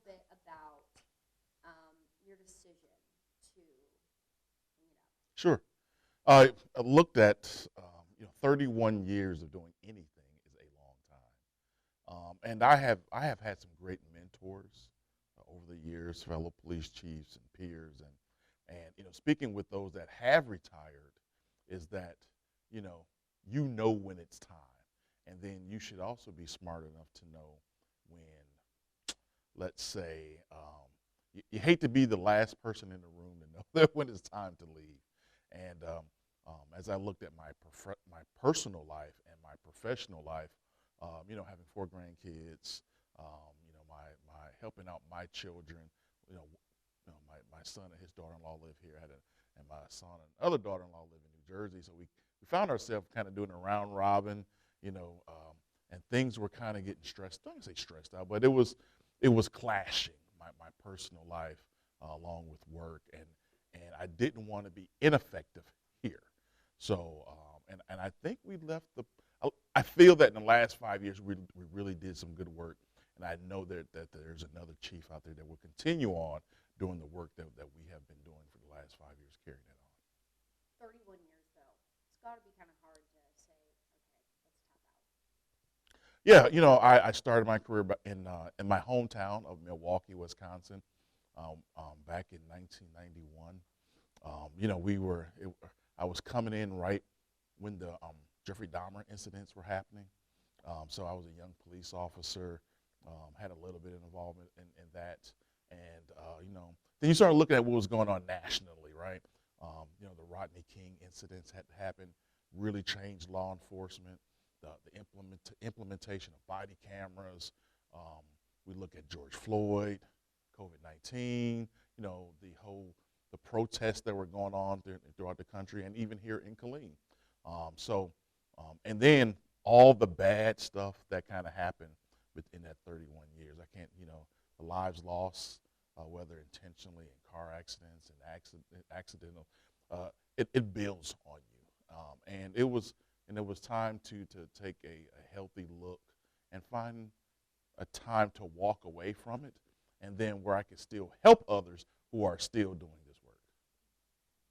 bit about your decision to hang it up? Sure. I looked at 31 years of doing anything is a long time, and I have had some great mentors over the years, fellow police chiefs and peers, and speaking with those that have retired, is that you know when it's time, and then you should also be smart enough to know when, let's say, you hate to be the last person in the room to know that when it's time to leave. And as I looked at my personal life and my professional life, having 4 grandkids, my helping out my children, my son and his daughter-in-law live here, and my son and other daughter-in-law live in New Jersey. So we found ourselves kind of doing a round robin, and things were kind of getting stressed. Don't say stressed out, but it was clashing my personal life along with work, and I didn't want to be ineffective here. So and I think we left I feel that in the last 5 years we really did some good work, and I know that there's another chief out there that will continue on doing the work that we have been doing for the last 5 years, carrying it on. 31 years, though. It's got to be kind of hard to say, okay, let's tap out. Yeah, I started my career in my hometown of Milwaukee, Wisconsin, back in 1991. I was coming in right when the Jeffrey Dahmer incidents were happening. So I was a young police officer, had a little bit of involvement in that. And, then you started looking at what was going on nationally, right? The Rodney King incidents had happened, really changed law enforcement, the implementation of body cameras. We look at George Floyd, COVID-19, the protests that were going on throughout the country, and even here in Killeen. And then all the bad stuff that kind of happened within that 31 years. I can't, the lives lost, whether intentionally in car accidents and accidental, it builds on you. And it was time to take a healthy look and find a time to walk away from it, and then where I could still help others who are still doing this work.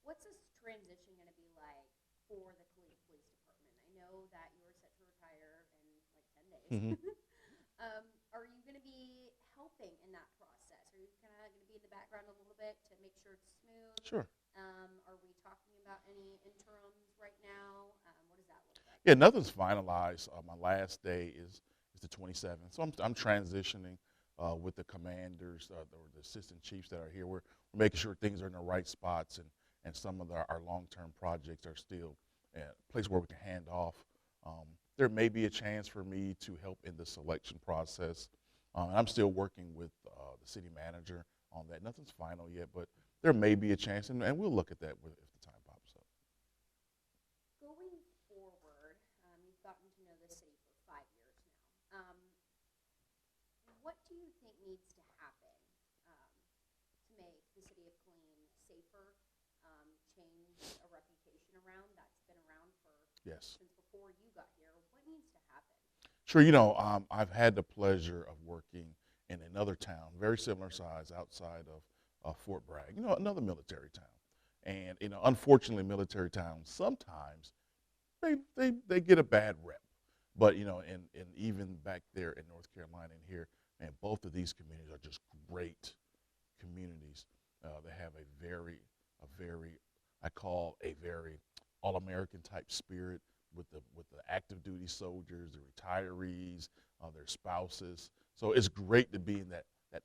What's this transition going to be like for the Killeen Police Department? I know that you are set to retire in like 10 days. Mm-hmm. Are you going to be helping in that process? Are you kind of going to be in the background a little bit to make sure it's smooth? Sure. Are we talking about any interims right now? What does that look like? Yeah, nothing's finalized. My last day is the 27th, so I'm transitioning with the commanders or the assistant chiefs that are here. We're making sure things are in the right spots, and some of our long-term projects are still a place where we can hand off. There may be a chance for me to help in the selection process. I'm still working with the city manager on that. Nothing's final yet, but there may be a chance, and we'll look at that if the time pops up. Going forward, you've gotten to know the city for 5 years now. What do you think needs to happen to make the city of Killeen safer, change a reputation around that's been around for since before you got here? What needs to happen? Sure, I've had the pleasure of working in another town, very similar size, outside of Fort Bragg, another military town. And, unfortunately, military towns sometimes they get a bad rep. But, and even back there in North Carolina and here, man, both of these communities are just great communities. They have a very, I call a very all-American type spirit with the active duty soldiers, the retirees, their spouses. So it's great to be in that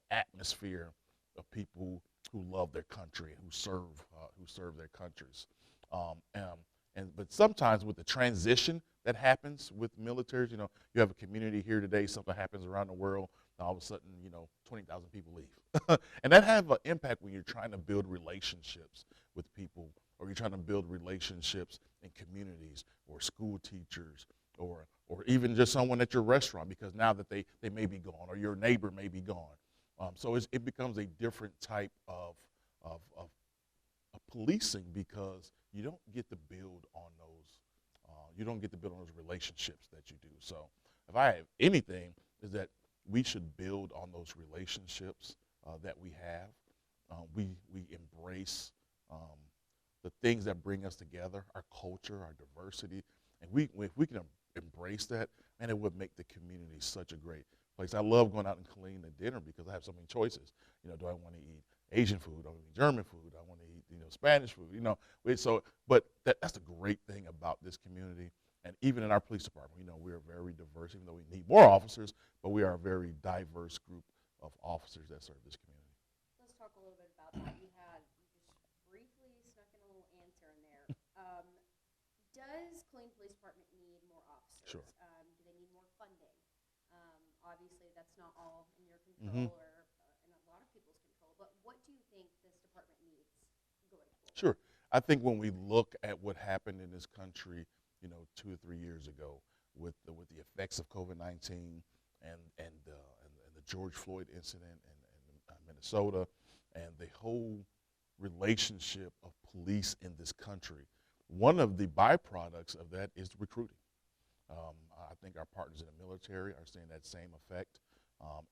atmosphere of people who love their country and who serve their countries. But sometimes with the transition that happens with militaries, you have a community here today, something happens around the world, and all of a sudden, 20,000 people leave. And that has an impact when you're trying to build relationships with people, or you're trying to build relationships in communities, or school teachers, or even just someone at your restaurant, because now that they may be gone, or your neighbor may be gone. So it becomes a different type of policing, because you don't get to build on those relationships that you do. So if I have anything, is that we should build on those relationships that we have. We embrace the things that bring us together, our culture, our diversity, and if we can embrace that, man, it would make the community such a great place. I love going out in Killeen to dinner because I have so many choices. Do I want to eat Asian food? Do I want to eat German food? Do I want to eat Spanish food? But that's the great thing about this community. And even in our police department, we are very diverse, even though we need more officers, but we are a very diverse group of officers that serve this community. Let's talk a little bit about that. You just briefly snuck in a little answer in there. Does Killeen Police Department need more officers? Sure. Do they need more funding? Obviously, that's not all in your control or in a lot of people's control, but what do you think this department needs going forward? Sure. I think when we look at what happened in this country, 2 or 3 years ago with the effects of COVID-19 and the George Floyd incident in Minnesota and the whole relationship of police in this country, one of the byproducts of that is recruiting. I think our partners in the military are seeing that same effect,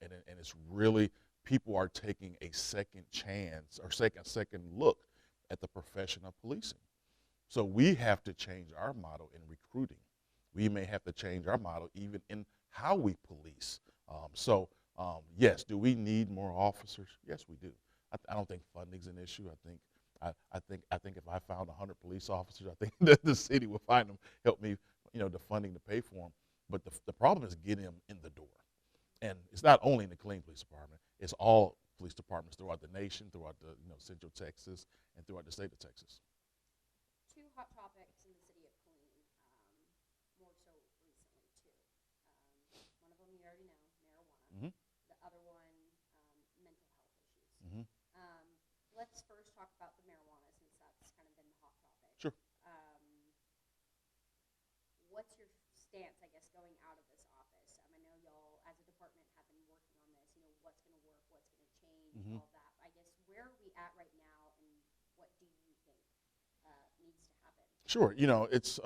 and it's really people are taking a second chance or second look at the profession of policing. So we have to change our model in recruiting. We may have to change our model even in how we police. Yes, do we need more officers? Yes, we do. I don't think funding's an issue. I think if I found 100 police officers, I think that the city will find them, help me, the funding to pay for them. But the problem is getting them in the door. And it's not only in the Killeen Police Department, it's all police departments throughout the nation, throughout the Central Texas, and throughout the state of Texas. Two hot topics in the city of Killeen, more so recently too. One of them you already know, marijuana. The other one, mental health issues. Let's first talk about the marijuana since that's kind of been the hot topic. Sure. What's your stance, I guess, going out of this office? I know y'all, as a department, have been working on this. What's going to work, what's going to change, all that. I guess where are we at right now, and what do you think needs to happen? Sure. It's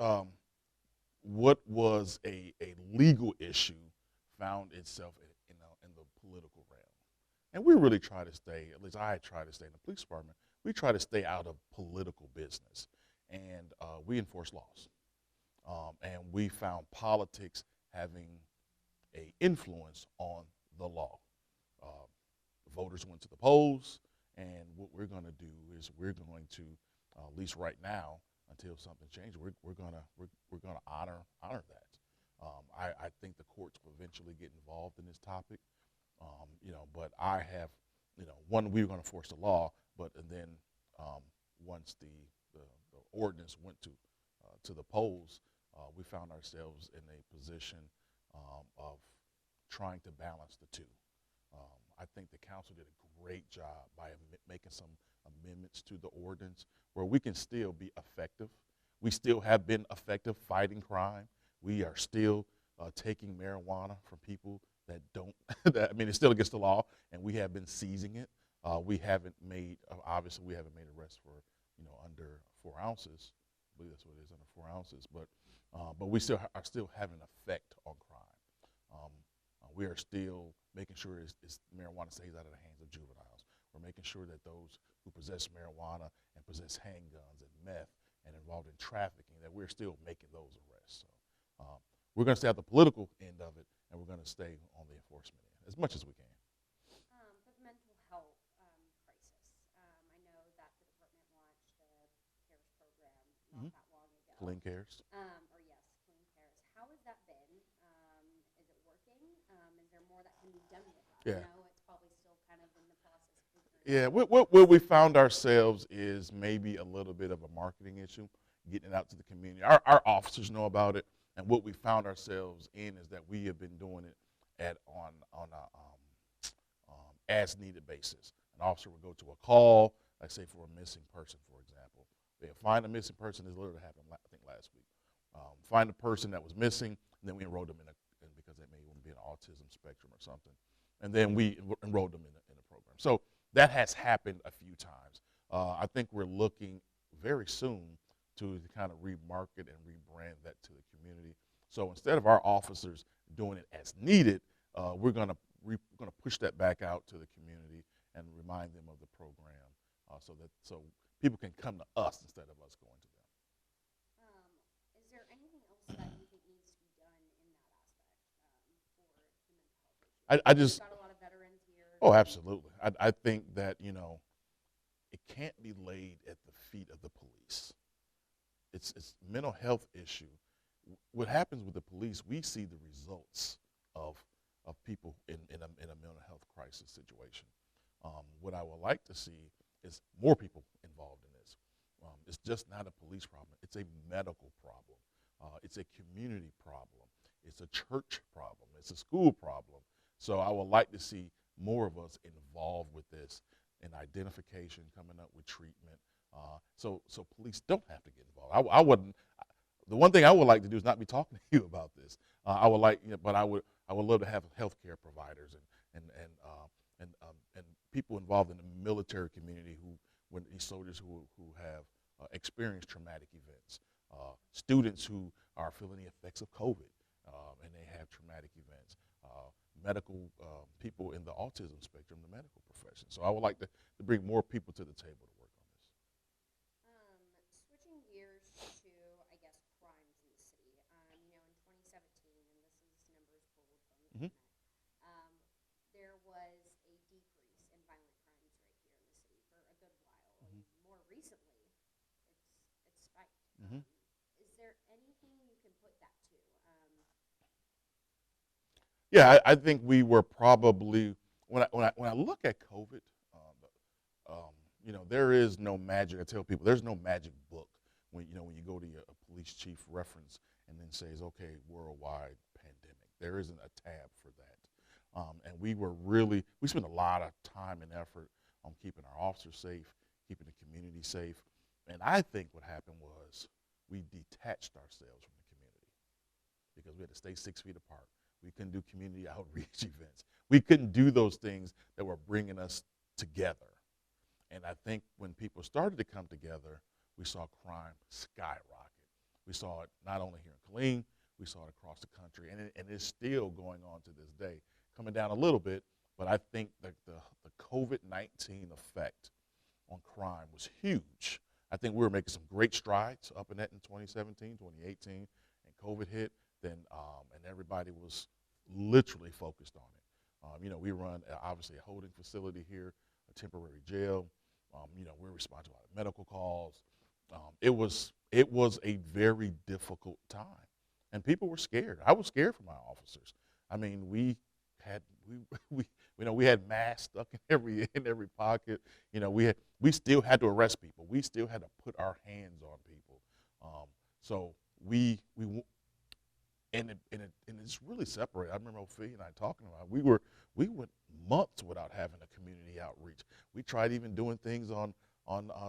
what was a legal issue found itself in the political realm. And we really try to stay, at least I try to stay in the police department, we try to stay out of political business. And we enforce laws. And we found politics having an influence on the law. Voters went to the polls, and what we're going to do is we're going to, at least right now, until something changes, we're going to honor that. I think the courts will eventually get involved in this topic, but I have, one, we were going to force the law, but and then once the ordinance went to the polls, we found ourselves in a position of trying to balance the two. I think the council did a great job by making some amendments to the ordinance where we can still be effective. We still have been effective fighting crime. We are still taking marijuana from people that don't, it's still against the law, and we have been seizing it. We haven't made, obviously we haven't made arrests for, under 4 ounces. I believe that's what it is, under 4 ounces. But we still are still having an effect on crime. We are still making sure marijuana stays out of the hands of juveniles. We're making sure that those who possess marijuana and possess handguns and meth and involved in trafficking, that we're still making those arrests. So we're going to stay at the political end of it, and we're going to stay on the enforcement end as much as we can. For the mental health crisis, I know that the department launched the CARES program not that long ago. Killeen Cares. Killeen Cares. How has that been? Is it working? Is there more that can be done with that? Yeah. It's probably still kind of in the process of figuring Yeah, it out. what we found ourselves is maybe a little bit of a marketing issue, getting it out to the community. Our officers know about it, and what we found ourselves in is that we have been doing it on a as needed basis. An officer would go to a call, like say for a missing person, for example. They find a missing person. This literally happened, I think, last week. Find a person that was missing, and then we enrolled them because they may even be an autism spectrum or something. And then we enrolled them in a program. So that has happened a few times. I think we're looking very soon to kind of remarket and rebrand that to the community. So instead of our officers doing it as needed, we're gonna we're going to push that back out to the community and remind them of the program, so people can come to us instead of us going to them. Is there anything else that you think needs to be done in that aspect for the mental health issue? I just, We've got a lot of veterans here. oh, absolutely. I think that, it can't be laid at the feet of the police. It's mental health issue. What happens with the police, we see the results of people in a mental health crisis situation. What I would like to see is more people involved in this. It's just not a police problem. It's a medical problem. It's a community problem. It's a church problem. It's a school problem. So I would like to see more of us involved with this in identification, coming up with treatment, so police don't have to get involved. I wouldn't. The one thing I would like to do is not be talking to you about this. I would like, but I would love to have healthcare providers and people involved in the military community when these soldiers who have experienced traumatic events, students who are feeling the effects of COVID and they have traumatic events, medical people in the autism spectrum, the medical profession. So I would like to bring more people to the table to work on this. Switching gears to, I guess, crimes in the city. In 2017, and this is numbers pulled from the Mm-hmm. internet, there was a decrease in violent crimes right here in the city for a good while. Mm-hmm. And more recently, it's spiked. Mm-hmm. Is there anything you can put that to? Yeah, I think we were probably when I look at COVID, there is no magic. I tell people there's no magic book when you go to a police chief reference and then says, okay, worldwide pandemic. There isn't a tab for that, and we spent a lot of time and effort on keeping our officers safe, keeping the community safe, and I think what happened was we detached ourselves from the community because we had to stay 6 feet apart. We couldn't do community outreach events. We couldn't do those things that were bringing us together. And I think when people started to come together, we saw crime skyrocket. We saw it not only here in Killeen, we saw it across the country, and it's still going on to this day. Coming down a little bit, but I think that the COVID-19 effect on crime was huge. I think we were making some great strides up in that in 2017, 2018, and COVID hit. And everybody was literally focused on it. We run obviously a holding facility here, a temporary jail. We're responsible for medical calls. It was a very difficult time, and people were scared. I was scared for my officers. I mean, we had masks stuck in every pocket. We still had to arrest people. We still had to put our hands on people. So we And it's really separated. I remember Ophelia and I talking about it. We went months without having a community outreach. We tried even doing things on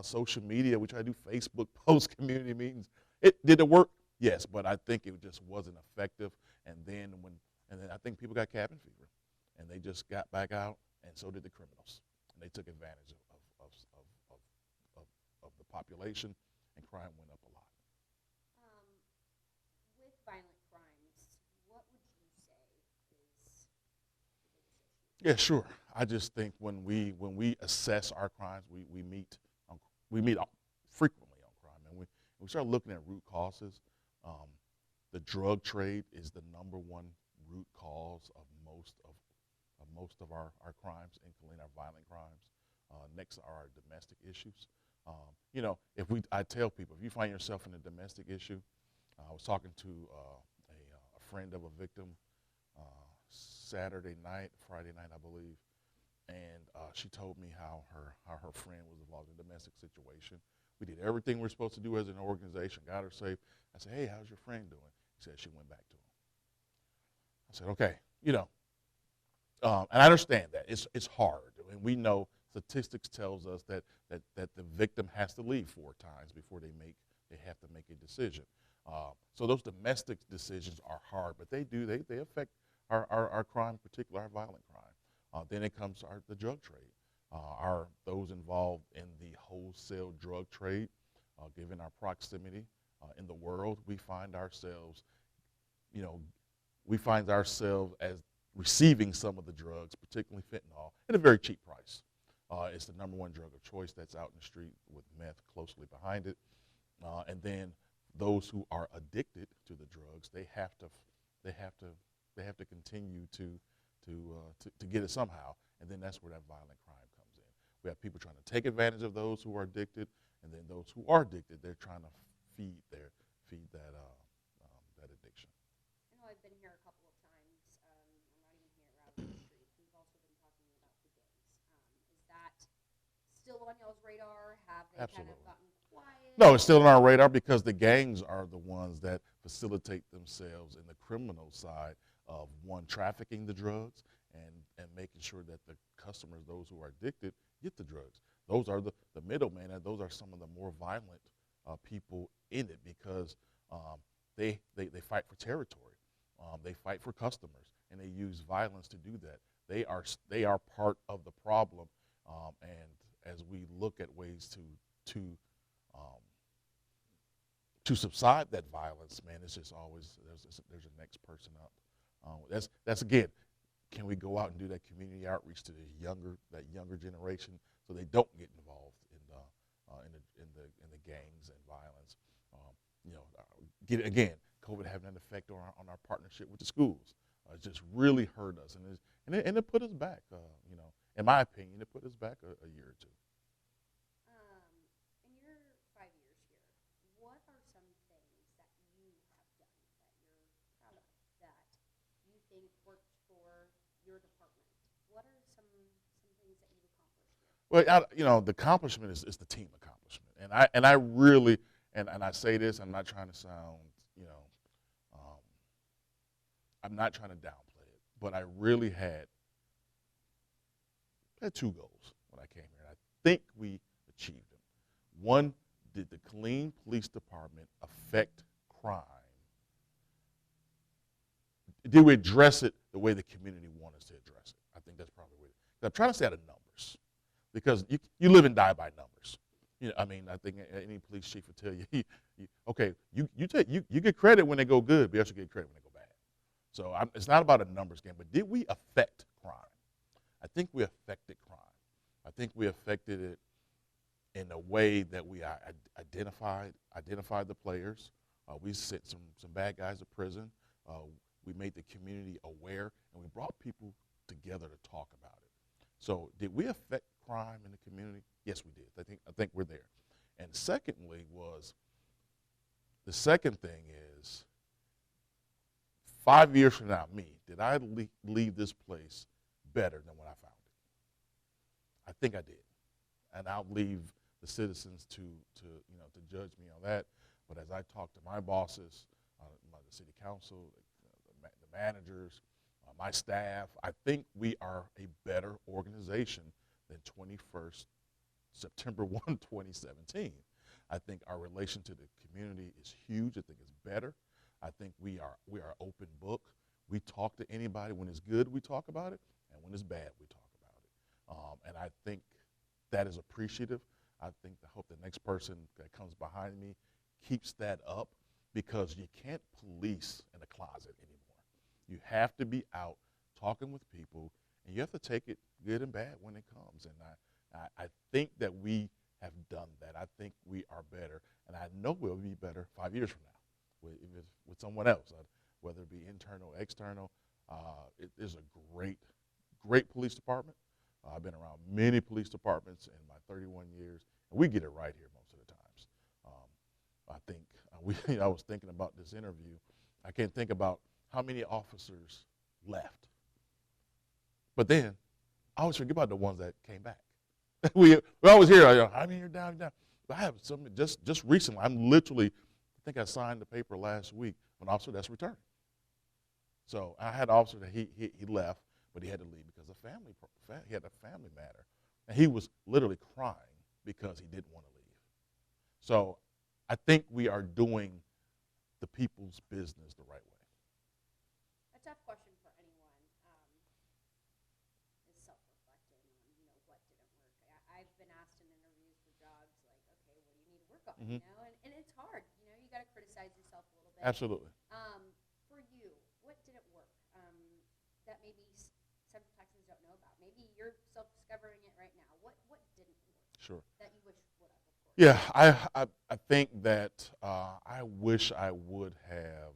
social media. We tried to do Facebook post community meetings. Did it work? Yes, but I think it just wasn't effective. And then I think people got cabin fever, and they just got back out, and so did the criminals, and they took advantage of the population, and crime went up a lot. With violent crimes, what would you say is the biggest issue? Yeah, sure. I just think when we assess our crimes, we meet frequently on crime, and we start looking at root causes. The drug trade is the number one root cause of most of our crimes in Killeen, our violent crimes. Next are our domestic issues. I tell people, if you find yourself in a domestic issue, I was talking to a friend of a victim Friday night, I believe, and she told me how her friend was involved in a domestic situation. We did everything we're supposed to do as an organization, got her safe. I said, hey, how's your friend doing? He said she went back to him. I said, okay, and I understand that. It's hard, and we know statistics tells us that the victim has to leave 4 times before they have to make a decision. So those domestic decisions are hard, but they affect our crime, particularly our violent crime. Then it comes the drug trade. Those involved in the wholesale drug trade, given our proximity in the world, we find ourselves as receiving some of the drugs, particularly fentanyl, at a very cheap price. It's the #1 drug of choice that's out in the street with meth closely behind it. And then those who are addicted to the drugs, they have to continue to get it somehow. And then that's where that violent crime comes in. We have people trying to take advantage of those who are addicted, and then those who are addicted, they're trying to feed that addiction. I know I've been here a couple of times. I'm not even here, out on the streets. We've also been talking about the gangs. Is that still on y'all's radar? Have they Absolutely. kind of gotten quiet? No, it's still on our radar because the gangs are the ones that facilitate themselves in the criminal side of, one, trafficking the drugs and making sure that the customers, those who are addicted, get the drugs. Those are the middlemen, and those are some of the more violent people in it because they fight for territory. They fight for customers, and they use violence to do that. They are part of the problem, and as we look at ways to subside that violence, man, it's just always there's a next person up. That's again, can we go out and do that community outreach to that younger generation so they don't get involved in the gangs and violence? Again, COVID having an effect on our partnership with the schools. It just really hurt us, and it put us back. In my opinion, it put us back a year or two. In your 5 years here, what are some things that you have done that you're proud of, that you think worked for your department? What are some things that you've accomplished here? Well, the accomplishment is the team accomplishment, and I really and I say this. I'm not trying to sound, I'm not trying to downplay it, but I really had 2 goals when I came here. And I think we achieved them. One, did the Killeen Police Department affect crime? Did we address it the way the community wanted us to address it? I think that's probably what it is. I'm trying to say out of numbers, because you live and die by numbers. I think any police chief would tell you, you get credit when they go good, but you also get credit when they go bad. So it's not about a numbers game, but did we affect crime? I think we affected crime. I think we affected it in a way that we identified the players. We sent some bad guys to prison. We made the community aware, and we brought people together to talk about it. So did we affect crime in the community? Yes, we did. I think we're there. And secondly the second thing is, 5 years from now, did I leave this place better than when I found it? I think I did. And I'll leave the citizens to judge me on that. But as I talk to my bosses, the city council, the managers, my staff, I think we are a better organization than September 1, 2017. I think our relation to the community is huge. I think it's better. I think we are open book. We talk to anybody. When it's good, we talk about it, and when it's bad, we talk about it. And I think that is appreciative. I hope the next person that comes behind me keeps that up, because you can't police in a closet anymore. You have to be out talking with people, and you have to take it good and bad when it comes. And I think that we have done that. I think we are better, and I know we'll be better 5 years from now with someone else, whether it be internal, external. It is a great police department. I've been around many police departments in my 31 years, and we get it right here most of the times. I think I was thinking about this interview. I can't think about how many officers left, but then I always forget about the ones that came back. we always hear, you're down. But I have some just recently. I think I signed the paper last week of an officer that's returning. So I had an officer that he left, but he had to leave because he had a family matter, and he was literally crying because he didn't want to leave. So I think we are doing the people's business the right way. A tough question for anyone is self-reflecting on, what didn't work. I've been asked in interviews for jobs, like, okay, what do you need to work on, and it's hard. You got to criticize yourself a little bit. Absolutely. For you, what didn't work that maybe Yeah, I think that I wish I would have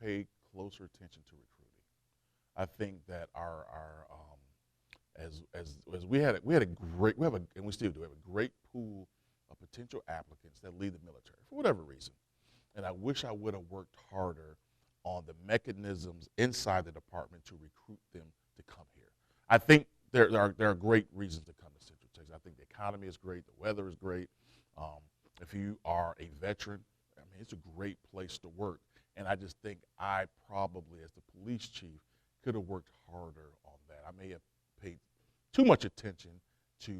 paid closer attention to recruiting. I think that our as we had a great we have a and we still do have a great pool of potential applicants that leave the military for whatever reason. And I wish I would have worked harder on the mechanisms inside the department to recruit them to come here. I think there are great reasons to come to Central Texas. I think the economy is great, the weather is great. Um, if you are a veteran, I mean, it's a great place to work. And I just think I probably, as the police chief, could have worked harder on that. I may have paid too much attention to,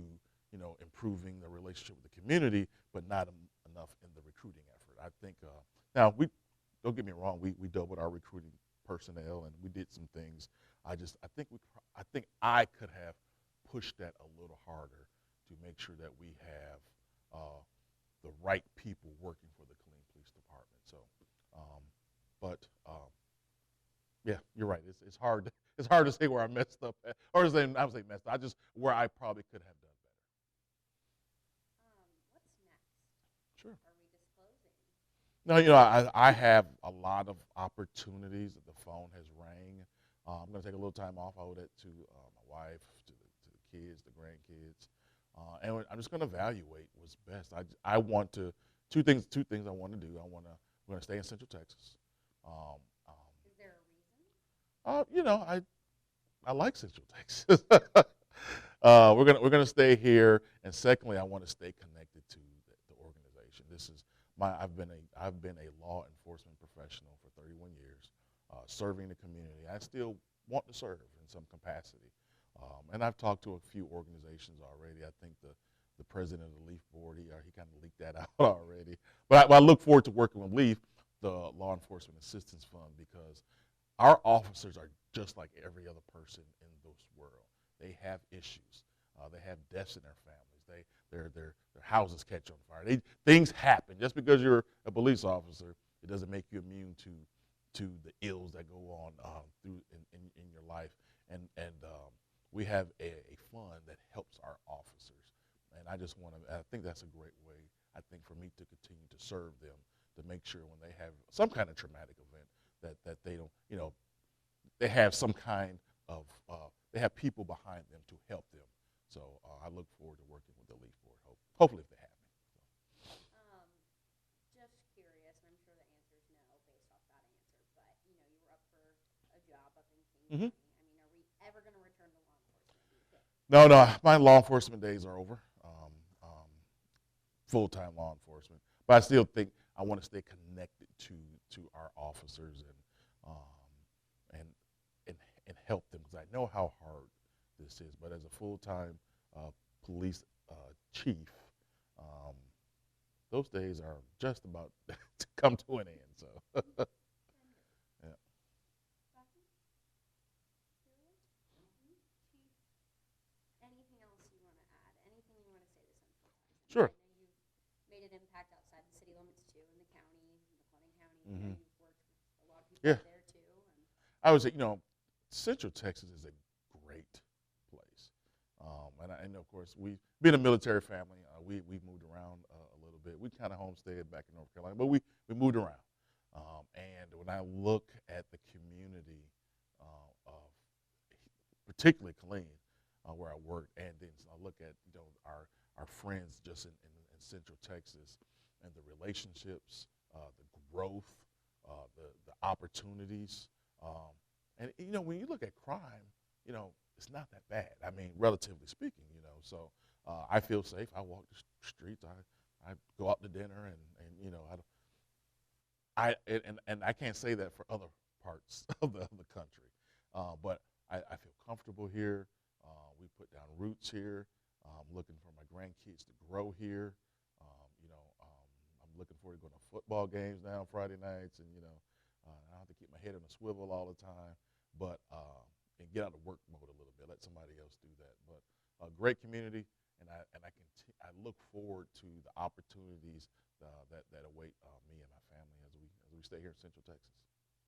improving the relationship with the community, but not enough in the recruiting effort. I think now we don't get me wrong, we doubled our recruiting personnel and we did some things. I think I could have pushed that a little harder to make sure that we have the right people working for the Killeen Police Department. So, but yeah, you're right. It's hard. It's hard to say where I messed up at, or to say I would say messed up. I just where I probably could have done better. What's next? Sure. Are we disclosing? No, I have a lot of opportunities. The phone has rang. I'm going to take a little time off. I owe that to my wife, to the kids, the grandkids, and I'm just going to evaluate what's best. I want to two things I want to do. We're going to stay in Central Texas. Is there a reason? I like Central Texas. We're gonna stay here, and secondly, I want to stay connected to the organization. I've been a law enforcement professional for 31 years, serving the community. I still want to serve in some capacity, and I've talked to a few organizations already. I think the president of the Leaf Board, he kind of leaked that out already. But I look forward to working with Leaf, the Law Enforcement Assistance Fund, because our officers are just like every other person in this world. They have issues. They have deaths in their families. Their houses catch on fire. Things happen. Just because you're a police officer, it doesn't make you immune to the ills that go on through in your life. And we have a fund that helps our officers. And I think that's a great way, I think, for me to continue to serve them, to make sure when they have some kind of traumatic event that they don't, they have some kind of, they have people behind them to help them. So I look forward to working with the Leaf Board, hopefully if they have me. Just curious, and I'm sure the answer is no based off that answer, but you were up for a job up in King County. I mean, are we ever going to return to law enforcement, do you think? No, my law enforcement days are over. Full-time law enforcement, but I still think I want to stay connected to our officers and help them, because I know how hard this is. But as a full-time police chief, those days are just about to come to an end. So, yeah. Anything else you want to add? Anything you want to say to Central Texas? Sure. I know you've made an impact outside the city limits too, in the county, in McLennan County. Mm-hmm. You've worked with a lot of people there too. I would say, Central Texas is a great place. And of course, we being a military family, we moved around a little bit. We kind of homesteaded back in North Carolina, but we moved around. And when I look at the community of particularly Killeen, where I worked, and then I look at our friends just in Central Texas, and the relationships, the growth, the opportunities, and when you look at crime, it's not that bad. I mean, relatively speaking, So I feel safe. I walk the streets. I go out to dinner, and I can't say that for other parts of the country, but I feel comfortable here. We put down roots here. I'm looking for my grandkids to grow here. I'm looking forward to going to football games now Friday nights, and I don't have to keep my head on a swivel all the time, but and get out of work mode a little bit. Let somebody else do that. But a great community, and I look forward to the opportunities that await me and my family as we stay here in Central Texas.